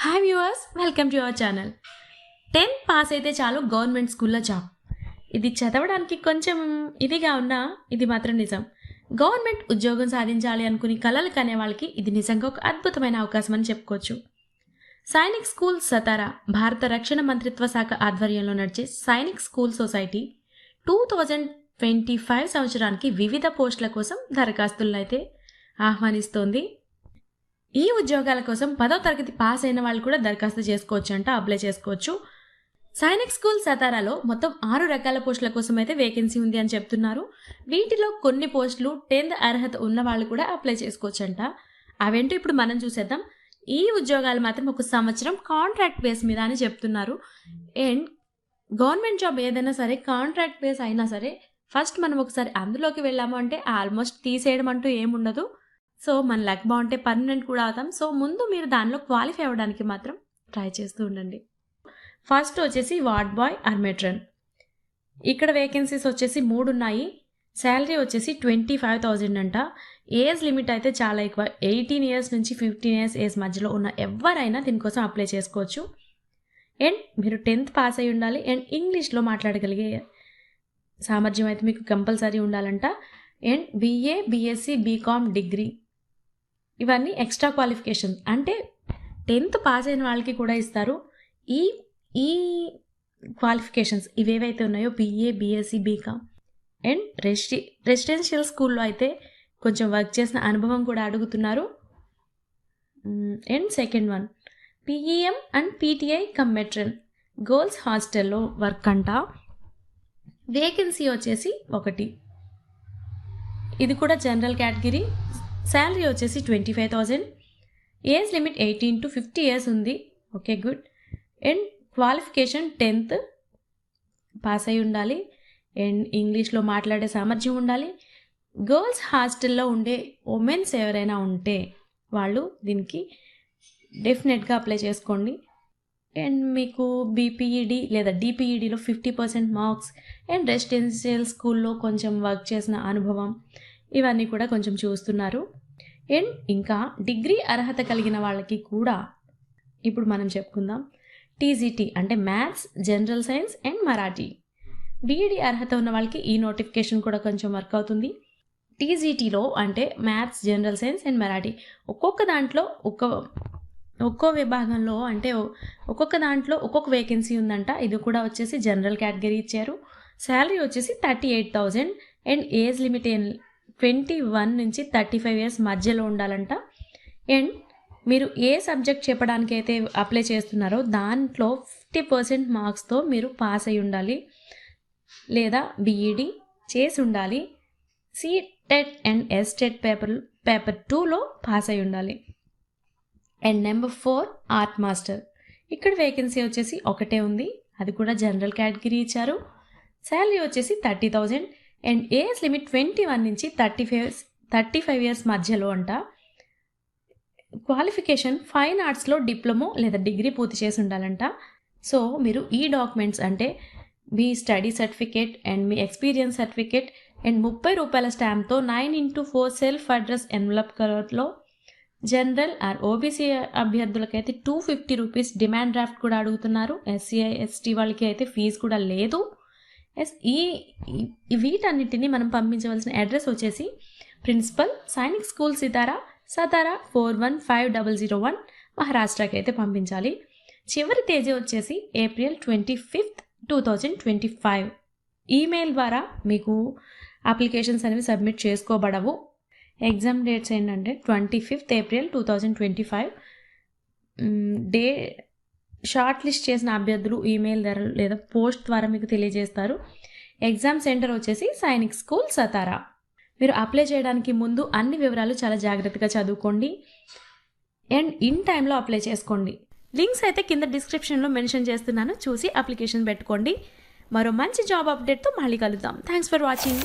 Hi viewers, welcome to our channel. 10th pass అయితే చాలు government స్కూల్లో జాబ్. ఇది చదవడానికి కొంచెం ఇదిగా ఉన్నా ఇది మాత్రం నిజం. గవర్నమెంట్ ఉద్యోగం సాధించాలి అనుకుని కలలు కనే వాళ్ళకి ఇది నిజంగా ఒక అద్భుతమైన అవకాశం అని చెప్పుకోవచ్చు. సైనిక్ స్కూల్ సతారా భారత రక్షణ మంత్రిత్వ శాఖ ఆధ్వర్యంలో నడిచే సైనిక్ స్కూల్ సొసైటీ 2025 సంవత్సరానికి వివిధ పోస్టుల కోసం దరఖాస్తులను అయితే ఆహ్వానిస్తోంది. ఈ ఉద్యోగాల కోసం 10వ తరగతి పాస్ అయిన వాళ్ళు కూడా దరఖాస్తు చేసుకోవచ్చు అప్లై చేసుకోవచ్చు. సైనిక్ స్కూల్ సతారాలో మొత్తం 6 రకాల పోస్టుల కోసం అయితే వేకెన్సీ ఉంది అని చెప్తున్నారు. వీటిలో కొన్ని పోస్టులు 10th అర్హత ఉన్న వాళ్ళు కూడా అప్లై చేసుకోవచ్చంట. అవేంటో ఇప్పుడు మనం చూసేద్దాం. ఈ ఉద్యోగాలు మాత్రం ఒక సంవత్సరం కాంట్రాక్ట్ బేస్ మీద అని చెప్తున్నారు. అండ్ గవర్నమెంట్ జాబ్ ఏదైనా సరే కాంట్రాక్ట్ బేస్ అయినా సరే ఫస్ట్ మనం ఒకసారి అందులోకి వెళ్ళాము అంటే ఆల్మోస్ట్ తీసేయడం అంటూ ఏముండదు. సో మన లక్ బాగుంటే పర్మనెంట్ కూడా అవుతాం. సో ముందు మీరు దానిలో క్వాలిఫై అవ్వడానికి మాత్రం ట్రై చేస్తూ ఉండండి. ఫస్ట్ వచ్చేసి వార్డ్ బాయ్ ఆర్ మెట్రన్. ఇక్కడ వేకెన్సీస్ వచ్చేసి 3 ఉన్నాయి. శాలరీ వచ్చేసి 25,000 అంట. ఏజ్ లిమిట్ అయితే చాలా ఎక్కువ. 18 years నుంచి 15 years ఏజ్ మధ్యలో ఉన్న ఎవరైనా దీనికోసం అప్లై చేసుకోవచ్చు. అండ్ మీరు 10th పాస్ అయి ఉండాలి. అండ్ ఇంగ్లీష్లో మాట్లాడగలిగే సామర్థ్యం అయితే మీకు కంపల్సరీ ఉండాలంట. And BA, BSc, BCom degree ఇవన్నీ ఎక్స్ట్రా క్వాలిఫికేషన్ అంటే 10th పాస్ అయిన వాళ్ళకి కూడా ఇస్తారు. ఈ క్వాలిఫికేషన్స్ ఇవేవైతే ఉన్నాయో BA, BSc, BCom and residential స్కూల్లో అయితే కొంచెం వర్క్ చేసిన అనుభవం కూడా అడుగుతున్నారు. And second one PEM and PTI cum matron girls హాస్టల్లో వర్క్ అంట. వేకెన్సీ వచ్చేసి 1. ఇది కూడా జనరల్ కేటగిరీ. శాలరీ వచ్చేసి 25,000. ఏజ్ లిమిట్ 18 to 50 years ఉంది. Okay, good. And qualification 10th pass అయి ఉండాలి. అండ్ ఇంగ్లీష్లో మాట్లాడే సామర్థ్యం ఉండాలి. గర్ల్స్ హాస్టల్లో ఉండే ఉమెన్స్ ఎవరైనా ఉంటే వాళ్ళు దీనికి డెఫినెట్గా అప్లై చేసుకోండి. అండ్ మీకు BPED లేదా DPEDలో 50% మార్క్స్ అండ్ రెసిడెన్షియల్ స్కూల్లో కొంచెం వర్క్ చేసిన అనుభవం ఇవన్నీ కూడా కొంచెం చూస్తున్నారు. అండ్ ఇంకా డిగ్రీ అర్హత కలిగిన వాళ్ళకి కూడా ఇప్పుడు మనం చెప్పుకుందాం. TGT అంటే maths, general science and Marathi. BEd అర్హత ఉన్న వాళ్ళకి ఈ నోటిఫికేషన్ కూడా కొంచెం వర్క్ అవుతుంది. TGTలో అంటే maths, general science and Marathi ఒక్కొక్క దాంట్లో ఒక్కో విభాగంలో అంటే ఒక్కొక్క దాంట్లో ఒక్కొక్క వేకెన్సీ ఉందంట. ఇది కూడా వచ్చేసి జనరల్ కేటగిరీ ఇచ్చారు. శాలరీ వచ్చేసి 38,000 అండ్ ఏజ్ లిమిట్ 21 నుంచి 35 years మధ్యలో ఉండాలంట. అండ్ మీరు ఏ సబ్జెక్ట్ చెప్పడానికి అయితే అప్లై చేస్తున్నారో దాంట్లో 50% మార్క్స్తో మీరు పాస్ అయి ఉండాలి లేదా BEd చేసి ఉండాలి. CTET అండ్ STET పేపర్ 2లో పాస్ అయి ఉండాలి. And number 4 art master. ఇక్కడ వేకెన్సీ వచ్చేసి 1 ఉంది. అది కూడా జనరల్ కేటగిరీ ఇచ్చారు. శాలరీ వచ్చేసి 30,000 అండ్ ఏజ్ లిమిట్ 21 నుంచి 35 years మధ్యలో అంట. క్వాలిఫికేషన్ ఫైన్ ఆర్ట్స్లో డిప్లొమో లేదా డిగ్రీ పూర్తి చేసి ఉండాలంట. సో మీరు ఈ డాక్యుమెంట్స్ అంటే మీ స్టడీ సర్టిఫికేట్ అండ్ మీ ఎక్స్పీరియన్స్ సర్టిఫికేట్ అండ్ 30 రూపాయల స్టాంప్తో 9x4 సెల్ఫ్ అడ్రస్ ఎన్వలప్ కలర్లో జనరల్ ఆర్ OBC అభ్యర్థులకైతే 250 రూపీస్ డిమాండ్ డ్రాఫ్ట్ కూడా అడుగుతున్నారు. SC, ST వాళ్ళకి అయితే ఫీజు కూడా లేదు. వీటన్నిటిని మనం పంపించవలసిన అడ్రస్ వచ్చేసి ప్రిన్సిపల్ సైనిక్ స్కూల్ సతారా 415001 మహారాష్ట్రకి అయితే పంపించాలి. చివరి తేదీ వచ్చేసి April 25th, 2025. ఈమెయిల్ ద్వారా మీకు అప్లికేషన్స్ అనేవి సబ్మిట్ చేసుకోబడవు. ఎగ్జామ్ డేట్స్ ఏంటంటే 25th April 2025. షార్ట్ లిస్ట్ చేసిన అభ్యర్థులు ఈమెయిల్ ద్వారా లేదా పోస్ట్ ద్వారా మీకు తెలియజేస్తారు. ఎగ్జామ్ సెంటర్ వచ్చేసి సైనిక్ స్కూల్ సతారా. మీరు అప్లై చేయడానికి ముందు అన్ని వివరాలు చాలా జాగ్రత్తగా చదువుకోండి అండ్ ఇన్ టైంలో అప్లై చేసుకోండి. లింక్స్ అయితే కింద డిస్క్రిప్షన్లో మెన్షన్ చేస్తున్నాను, చూసి అప్లికేషన్ పెట్టుకోండి. మరో మంచి జాబ్ అప్డేట్తో మళ్ళీ కలుద్దాం. Thanks for watching.